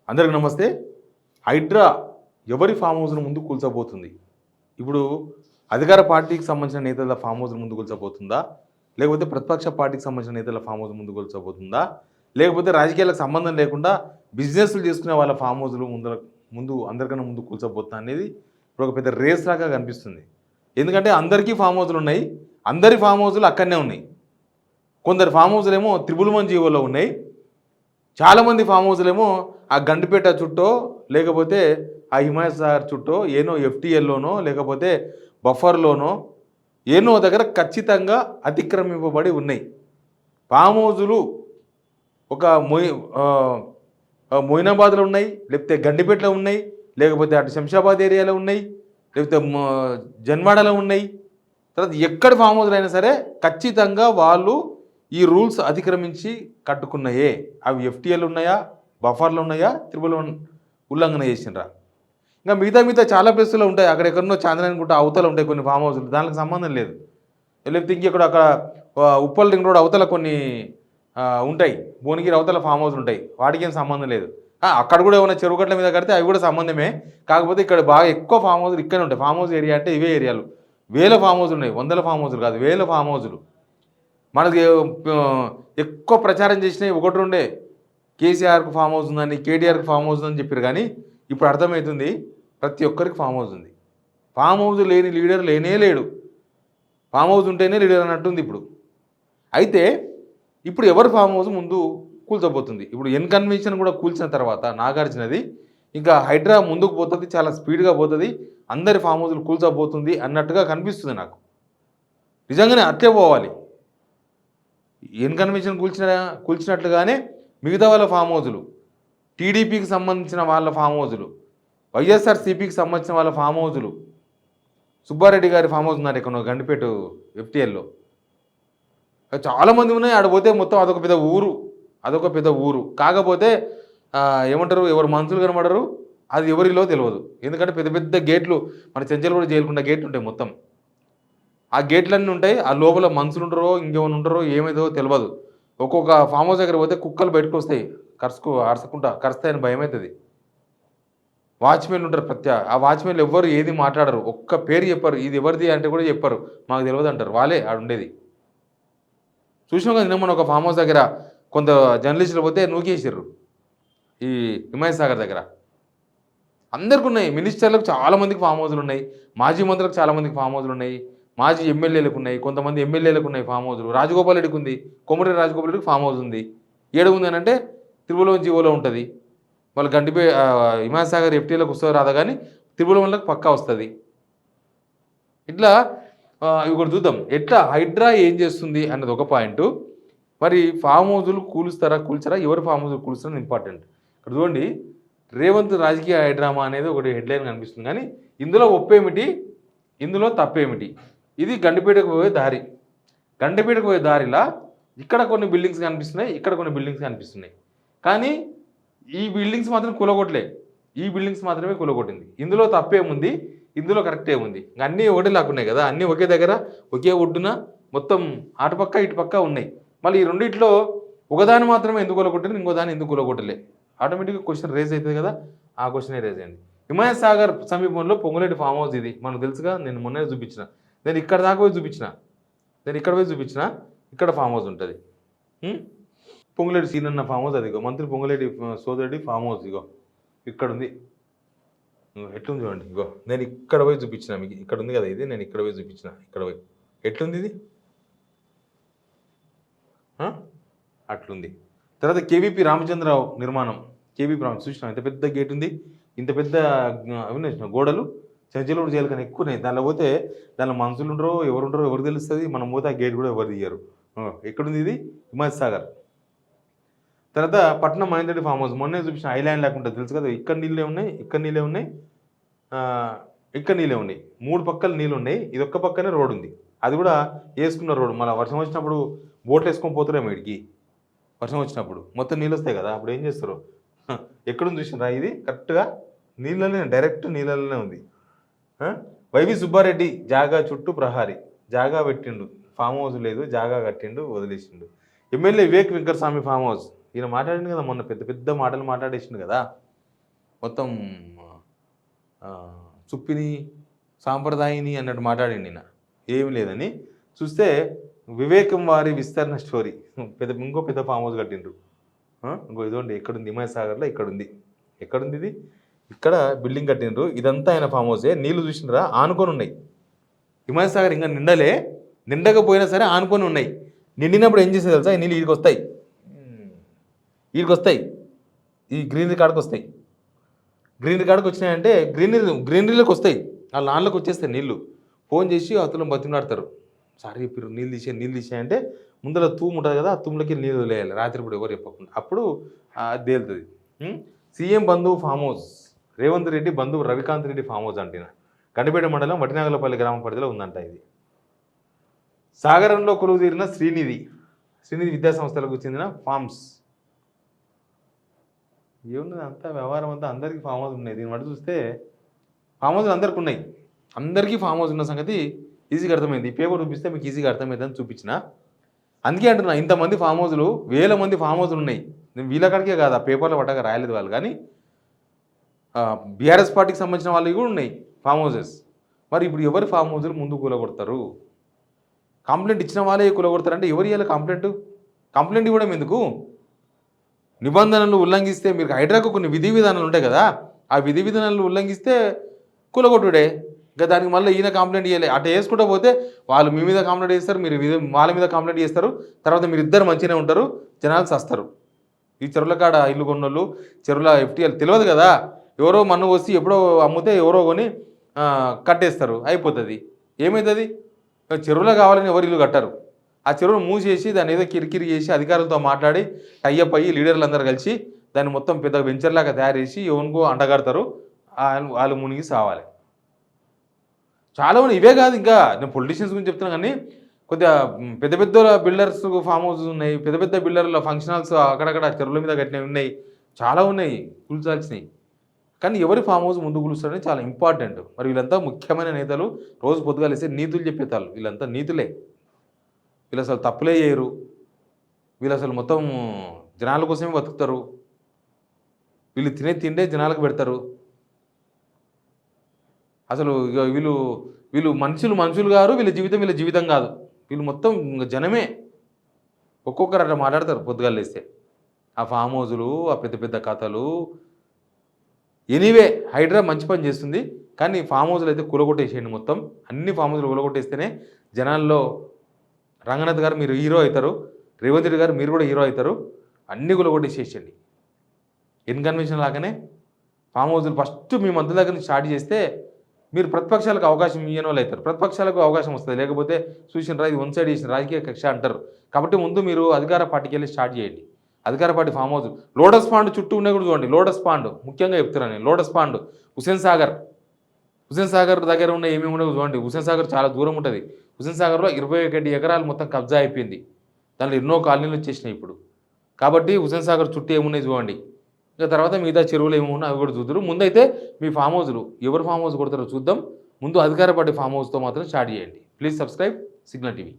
అందరికి నమస్తే. హైడ్రా ఎవరి ఫామ్ హౌస్ను ముందు కూల్చబోతుంది? ఇప్పుడు అధికార పార్టీకి సంబంధించిన నేతల ఫామ్ హౌస్ ముందు కూల్చబోతుందా? లేకపోతే ప్రతిపక్ష పార్టీకి సంబంధించిన నేతల ఫామ్ హౌస్ ముందు కూల్చబోతుందా? లేకపోతే రాజకీయాలకు సంబంధం లేకుండా బిజినెస్లు చేసుకునే వాళ్ళ ఫామ్ హౌస్లు ముందు అందరికన్నా ముందు కూల్చబోతుందా అనేది ఇప్పుడు ఒక పెద్ద రేస్ లాగా కనిపిస్తుంది. ఎందుకంటే అందరికీ ఫామ్ హౌస్లు ఉన్నాయి, అందరి ఫామ్ హౌస్లు అక్కడనే ఉన్నాయి. కొందరు ఫామ్ హౌస్లు ఏమో త్రిబుల్ జీవోలో ఉన్నాయి, చాలామంది ఫామ్ హౌస్లేమో ఆ గండిపేట చుట్టో లేకపోతే ఆ హిమాయత్ సాగర్ చుట్టో ఏనో ఎఫ్టీఎల్లోనో లేకపోతే బఫర్లోనో ఏనో దగ్గర ఖచ్చితంగా అతిక్రమింపబడి ఉన్నాయి. ఫామ్ హౌజులు ఒక మొయినాబాద్లో ఉన్నాయి, లేకపోతే గండిపేటలో ఉన్నాయి, లేకపోతే అటు శంషాబాద్ ఏరియాలో ఉన్నాయి, లేకపోతే జన్వాడలో ఉన్నాయి. తర్వాత ఎక్కడ ఫామ్ హౌస్లు అయినా సరే ఖచ్చితంగా వాళ్ళు ఈ రూల్స్ అతిక్రమించి కట్టుకున్నాయే. అవి ఎఫ్టీఎల్ ఉన్నాయా, బఫర్లు ఉన్నాయా, ఉల్లంఘన చేసినరా? ఇంకా మిగతా చాలా ప్లేసుల్లో ఉంటాయి. అక్కడెక్కడో చాంద్రాయణగుట్ట అవతల ఉంటాయి కొన్ని ఫామ్ హౌస్లు, దానికి సంబంధం లేదు. లేకపోతే ఇంకెక్కడ అక్కడ ఉప్పల్ రింగ్ రోడ్ అవతల కొన్ని ఉంటాయి, భువనగిరి అవతల ఫామ్ హౌస్లు ఉంటాయి, వాటికి ఏం సంబంధం లేదు. అక్కడ కూడా ఏమైనా చెరువుగట్ల మీద కడితే అవి కూడా సంబంధమే. కాకపోతే ఇక్కడ బాగా ఎక్కువ ఫామ్ హౌస్లు ఇక్కడే ఉంటాయి. ఫామ్ హౌస్ ఏరియా అంటే ఇవే ఏరియాలు. వేల ఫామ్ హౌస్లు ఉన్నాయి, వందల ఫామ్ హౌస్లు కాదు, వేల ఫామ్ హౌస్లు. మనకి ఎక్కువ ప్రచారం చేసినవి ఒకటి ఉండే, కేసీఆర్కి ఫామ్ హౌస్ ఉందని, కేటీఆర్కి ఫామ్ హౌస్ ఉందని చెప్పారు. కానీ ఇప్పుడు అర్థమవుతుంది ప్రతి ఒక్కరికి ఫామ్ హౌస్ ఉంది. ఫామ్ హౌస్ లేని లీడర్ లేనే లేడు. ఫామ్ హౌస్ ఉంటేనే లీడర్ అన్నట్టుంది ఇప్పుడు. అయితే ఇప్పుడు ఎవరు ఫామ్ హౌస్ ముందు కూల్చబోతుంది? ఇప్పుడు ఎన్ కన్వెన్షన్ కూడా కూల్చిన తర్వాత నాగార్జునది ఇంకా హైడ్రా ముందుకు పోతుంది, చాలా స్పీడ్గా పోతుంది, అందరి ఫామ్ హౌస్లు కూల్చబోతుంది అన్నట్టుగా కనిపిస్తుంది నాకు. నిజంగానే అట్లే పోవాలి. ఎన్ కన్వెన్షన్ కూల్చినట్లుగానే మిగతా వాళ్ళ ఫామ్ హౌజులు, టీడీపీకి సంబంధించిన వాళ్ళ ఫామ్ హౌజులు, వైఎస్ఆర్సీపీకి సంబంధించిన వాళ్ళ ఫామ్ హౌజులు, సుబ్బారెడ్డి గారి ఫామ్ హౌస్ ఉన్నారు ఇక్కడ గండిపేట ఎఫ్టీఎల్లో, చాలామంది ఉన్నాయి. ఆడపోతే మొత్తం అదొక పెద్ద ఊరు. కాకపోతే ఏమంటారు, ఎవరు మనుషులు కనబడరు, అది ఎవరిలో తెలియదు. ఎందుకంటే పెద్ద పెద్ద గేట్లు, మన చెంచలు కూడా చేయకుండా గేట్లు ఉంటాయి మొత్తం. ఆ గేట్లన్నీ ఉంటాయి, ఆ లోపల మనుషులు ఉంటారో ఇంకేమైనా ఉంటారో ఏమైదో తెలియదు. ఒక్కొక్క ఫామ్ హౌస్ దగ్గర పోతే కుక్కలు బయటకు వస్తాయి, అరసకుంటా కరుస్తాయని భయం అవుతుంది. వాచ్మెన్లు ఉంటారు, ఆ వాచ్మెన్లు ఎవ్వరు ఏది మాట్లాడరు, ఒక్క పేరు చెప్పరు, ఇది ఎవరిది అంటే కూడా చెప్పరు, మాకు తెలియదు అంటారు. వాళ్ళే ఆడ ఉండేది. చూసినాం కదా నిన్న మన ఒక ఫామ్ హౌస్ దగ్గర కొంత జర్నలిస్టులు పోతే నూకేసారు ఈ హిమాయత్ సాగర్ దగ్గర. అందరికి ఉన్నాయి, మినిస్టర్లకు చాలామందికి ఫామ్ హౌస్లు ఉన్నాయి, మాజీ మంత్రులకు చాలామందికి ఫామ్ హౌస్లు ఉన్నాయి, మాజీ ఎమ్మెల్యేలకు ఉన్నాయి, కొంతమంది ఎమ్మెల్యేలకు ఉన్నాయి ఫామ్ హౌస్లు. రాజగోపాల్ రెడ్డికి ఉంది, కోమటిరెడ్డి రాజగోపాల్ రెడ్డికి ఫామ్ హౌస్ ఉంది. ఏడు ఉంది అని అంటే జీవోలో ఉంటుంది. వాళ్ళు హిమాయత్ సాగర్ ఎఫ్టీలకు వస్తుంది రాదా, కానీ తిరువలోకి పక్కా వస్తుంది. ఇట్లా ఇప్పుడు చూద్దాం ఎట్లా హైడ్రా ఏం చేస్తుంది అన్నది ఒక పాయింట్. మరి ఫామ్ హౌజులు కూల్చరా, ఎవరు ఫామ్ హౌజులు కూలుస్తారని ఇంపార్టెంట్. ఇక్కడ చూడండి, రేవంత్ రాజకీయ హైడ్రామా అనేది ఒకటి హెడ్లైన్ కనిపిస్తుంది. కానీ ఇందులో ఒప్పేమిటి, ఇందులో తప్పేమిటి? ఇది గండిపేటకు పోయే దారి. గండిపేటకు పోయే దారిలా ఇక్కడ కొన్ని బిల్డింగ్స్ కనిపిస్తున్నాయి, ఇక్కడ కొన్ని బిల్డింగ్స్ కనిపిస్తున్నాయి. కానీ ఈ బిల్డింగ్స్ మాత్రం కూలగొట్టలే, ఈ బిల్డింగ్స్ మాత్రమే కూలగొట్టింది. ఇందులో తప్పేముంది, ఇందులో కరెక్ట్ ఏముంది? అన్నీ ఒకటే లాక్కున్నాయి కదా, అన్నీ ఒకే దగ్గర ఒకే ఒడ్డున మొత్తం అటుపక్క ఇటుపక్క ఉన్నాయి. మళ్ళీ ఈ రెండిట్లో ఒకదాని మాత్రమే ఎందుకు కూలగొట్టింది, ఇంకో దాన్ని ఎందుకు కూలగొట్టలే? ఆటోమేటిక్గా క్వశ్చన్ రేజ్ అవుతుంది కదా, ఆ క్వశ్చనే రేజ్ అయింది. హిమాయత్ సాగర్ సమీపంలో పొంగులేటి ఫామ్ హౌస్ ఇది మనకు తెలుసుగా, నేను మొన్నే చూపించిన. నేను ఇక్కడ దాకా పోయి చూపించిన, ఇక్కడ ఫామ్ హౌస్ ఉంటుంది. పొంగులేటి సీనన్న ఫామ్ హౌస్, అదిగో మంత్రి పొంగులేటి సోదరుడి ఫామ్ హౌస్ ఇగో ఇక్కడ ఉంది. ఎట్లుంది చూడండి, ఇగో నేను ఇక్కడ పోయి చూపించిన మీకు, ఇక్కడ ఉంది కదా ఇది, నేను ఇక్కడ పోయి చూపించిన, ఇక్కడ పోయి ఎట్లుంది ఇది, అట్లుంది. తర్వాత కేవీపీ రామచంద్రరావు నిర్మాణం, కేవీపీ చూసినా ఇంత పెద్ద గేట్ ఉంది, ఇంత పెద్ద అవి గోడలు, చెంచలూరు జైలు కన్నా ఎక్కువ ఉన్నాయి. దానిలో పోతే దానిలో మనుషులు ఉండరో ఎవరు తెలుస్తుంది. మనం పోతే ఆ గేట్ కూడా ఎవరు తీయరు. ఎక్కడుంది ఇది? హిమాయత్ సాగర్. తర్వాత పట్నం మహేందర్ రెడ్డి ఫామ్ హౌస్ మొన్నే చూపించిన, ఐలాండ్ లేకుండా తెలుసు కదా, ఇక్కడ నీళ్ళే ఉన్నాయి, ఇక్కడ నీళ్ళే ఉన్నాయి, ఇక్కడ నీళ్ళే ఉన్నాయి, 3 పక్కల నీళ్ళు ఉన్నాయి, ఇది ఒక్క పక్కనే రోడ్ ఉంది, అది కూడా వేసుకున్న రోడ్డు. మళ్ళీ వర్షం వచ్చినప్పుడు బోట్లు వేసుకొని పోతారేమో ఇడికి, వర్షం వచ్చినప్పుడు మొత్తం నీళ్ళు వస్తాయి కదా, అప్పుడు ఏం చేస్తారు? ఎక్కడుంది చూసినారా, ఇది కరెక్ట్గా నీళ్ళనే, డైరెక్ట్ నీళ్ళలోనే ఉంది. వైవి సుబ్బారెడ్డి జాగా చుట్టూ ప్రహారీ, జాగా పెట్టిండు, ఫామ్ హౌస్ లేదు, జాగా కట్టిండు, వదిలేసిండు. MLA Vivek Venkataswamy farm house, ఈయన మాట్లాడిండు కదా మొన్న, పెద్ద పెద్ద మాటలు మాట్లాడేసిండు కదా. మొత్తం ఆ, చుప్పిని సాంప్రదాయిని అన్నట్టు మాట్లాడింది నిన్న. ఏమి లేదని చూస్తే వివేకం వారి విస్తరణ స్టోరీ ఇంకో పెద్ద ఫామ్ హౌస్ కట్టిండ్రు. ఇంకో ఇదిగోండి ఎక్కడుంది, హిమాయత్ సాగర్లో ఎక్కడుంది ఇది, ఇక్కడ బిల్డింగ్ కట్టిండ్రు. ఇదంతా ఆయన ఫామ్ హౌసే. నీళ్ళు చూసినరా ఆనుకొని ఉన్నాయి. హిమాయత్ సాగర్ ఇంకా నిండకపోయినా సరే ఆనుకొని ఉన్నాయి. నిండినప్పుడు ఏం చేసేది తెలుసా, ఈ నీళ్ళు వీడికి వస్తాయి, ఈ గ్రీనరీ కాడికి వస్తాయి. గ్రీనరీ కాడికి వచ్చినాయంటే గ్రీనరీలోకి వస్తాయి, ఆ లాన్లోకి వచ్చేస్తాయి నీళ్ళు. ఫోన్ చేసి అతను బతిమలాడతారు, సారీ చెప్పారు నీళ్ళు తీసేయంటే ముందర తూము ఉంటుంది కదా, ఆ తూములకి నీళ్ళు వదిలేయాలి రాత్రిపూట ఎవరు చెప్పకుండా, అప్పుడు తేలుతుంది. సీఎం బంధువు ఫామ్ హౌస్, రేవంత్ రెడ్డి బంధువు రవికాంత్ రెడ్డి ఫామ్ హౌస్ అంటున్నా. గండిపేట మండలం వటినాగలపల్లి గ్రామ పరిధిలో ఉందంట ఇది. సాగరంలో కొలువు తీరిన శ్రీనిధి విద్యాసంస్థలకు చెందిన ఫామ్స్. ఏమున్నది అంతా వ్యవహారం అంతా అందరికీ ఫామ్ హౌస్ ఉన్నాయి. దీన్ని బట్టి చూస్తే ఫామ్ హౌస్లు అందరికీ ఫామ్ హౌస్ ఉన్న సంగతి ఈజీగా అర్థమైంది. ఈ పేపర్ చూపిస్తే మీకు ఈజీగా అర్థమైందని చూపించిన. అందుకే అంటున్నా, ఇంతమంది ఫామ్ హౌస్లు, వేల మంది ఫామ్ హౌస్లు ఉన్నాయి. నేను వీళ్ళకాడికే కాదు, ఆ పేపర్లో పట్టగా రాయలేదు వాళ్ళు, కానీ బీఆర్ఎస్ పార్టీకి సంబంధించిన వాళ్ళవి కూడా ఉన్నాయి ఫామ్ హౌసెస్. మరి ఇప్పుడు ఎవరు ఫామ్ హౌస్లు ముందు కూలగొడతారు? కంప్లైంట్ ఇచ్చిన వాళ్ళే కూలగొడతారంటే ఎవరు ఇవ్వాలి కంప్లైంట్ ఇవ్వడం ఎందుకు? నిబంధనలు ఉల్లంఘిస్తే, మీరు హైడ్రాకు కొన్ని విధి విధానాలు ఉంటాయి కదా, ఆ విధి విధానాలు ఉల్లంఘిస్తే కూలగొట్టుడే. ఇంకా దానికి మళ్ళీ ఈయన కంప్లైంట్ ఇవ్వాలి. అటు వేసుకుంటూ పోతే వాళ్ళు మీ మీద కంప్లైంట్ చేస్తారు, మీరు వాళ్ళ మీద కంప్లైంట్ చేస్తారు, తర్వాత మీరు ఇద్దరు మంచిగానే ఉంటారు, జనాలు చస్తారు. ఈ చెరువుల కాడ ఇల్లు కొన్నోళ్ళు, చెరువుల ఎఫ్టీఎల్ తెలియదు కదా, ఎవరో మన్ను వచ్చి ఎప్పుడో అమ్మితే ఎవరో కొని కట్టేస్తారు, అయిపోతుంది. ఏమవుతుంది? చెరువులో కావాలని ఎవరు ఇల్లు కట్టారు. ఆ చెరువును మూసేసి దాన్ని ఏదో కిరికిరి చేసి అధికారులతో మాట్లాడి టైఅప్ అయ్యి లీడర్లు అందరూ కలిసి దాన్ని మొత్తం పెద్ద వెంచర్లాగా తయారు చేసి ఎవరికో అంటగడతారు, వాళ్ళు మునిగి సావాలి. చాలా ఉన్నాయి. ఇవే కాదు, ఇంకా నేను పొలిటీషియన్స్ గురించి చెప్తున్నా, కానీ కొద్దిగా పెద్ద పెద్ద బిల్డర్స్ ఫామ్ హౌసెస్ ఉన్నాయి, పెద్ద పెద్ద బిల్డర్ల ఫంక్షన్ హాల్స్ అక్కడక్కడ చెరువుల మీద కట్టినవి ఉన్నాయి, చాలా ఉన్నాయి కూల్చాల్సినవి. కానీ ఎవరి ఫామ్ హౌస్ ముందు కూలుస్తారని చాలా ఇంపార్టెంట్. మరి వీళ్ళంతా ముఖ్యమైన నేతలు, రోజు పొద్దుగాలేస్తే నీతులు చెప్పేతాళ్ళు. వీళ్ళంతా నీతులే, వీళ్ళు అసలు తప్పులే చేయరు, వీళ్ళు అసలు మొత్తం జనాల కోసమే బతుకుతారు, వీళ్ళు తిండే జనాలకు పెడతారు. అసలు వీళ్ళు మనుషులు గారు, వీళ్ళ జీవితం కాదు, వీళ్ళు మొత్తం జనమే. ఒక్కొక్కరు అట్లా మాట్లాడతారు పొద్దుగాలేస్తే. ఆ ఫామ్ హౌజులు, ఆ పెద్ద పెద్ద కథలు. ఎనీవే హైడ్రా మంచి పని చేస్తుంది, కానీ ఫామ్ హౌస్లు అయితే కూలగొట్టేసేయండి. మొత్తం అన్ని ఫామ్ హౌస్లు కూలగొట్టేస్తేనే జనాల్లో రంగనాథ్ గారు మీరు హీరో అవుతారు, రేవంత్ రెడ్డి గారు మీరు కూడా హీరో అవుతారు. అన్నీ కూలగొట్టేసేయండి. ఇన్కన్వెన్షన్ లాగానే ఫామ్ హౌస్లు ఫస్ట్ మీ మంత్రుల దగ్గర నుంచి స్టార్ట్ చేస్తే మీరు ప్రతిపక్షాలకు అవకాశం ఇయ్యని వాళ్ళు అవుతారు, ప్రతిపక్షాలకు అవకాశం వస్తుంది. లేకపోతే చూసినరా ఇది వన్ సైడ్ చేసిన రాజకీయ కక్ష అంటారు. కాబట్టి ముందు మీరు అధికార పార్టీకి వెళ్ళి స్టార్ట్ చేయండి. అధికార party farm house Lotus Pond చుట్టూ ఉన్నాయి కూడా చూడండి. లోటస్ పాండ్ ముఖ్యంగా చెప్తున్నాను నేను. లోటస్ పాండ్, హుసేన్ సాగర్ దగ్గర ఉన్న ఏమేమి ఉండవు చూడండి. హుసేన్ సాగర్ చాలా దూరం ఉంటుంది. హుసేన్ సాగర్లో 21 ఎకరాలు మొత్తం కబ్జా అయిపోయింది. దాంట్లో ఎన్నో కాలనీలు వచ్చేసినాయి ఇప్పుడు. కాబట్టి హుసేన్ సాగర్ చుట్టూ ఏమున్నాయి చూడండి. ఇంకా తర్వాత మిగతా చెరువులు ఏమున్నాయి అవి కూడా చూద్దరు. ముందైతే మీ ఫామ్ హౌస్లు ఎవరు ఫామ్ హౌస్ కొడతారో చూద్దాం. ముందు అధికార పార్టీ ఫామ్ హౌస్తో మాత్రం స్టార్ట్ చేయండి. Please subscribe signal TV.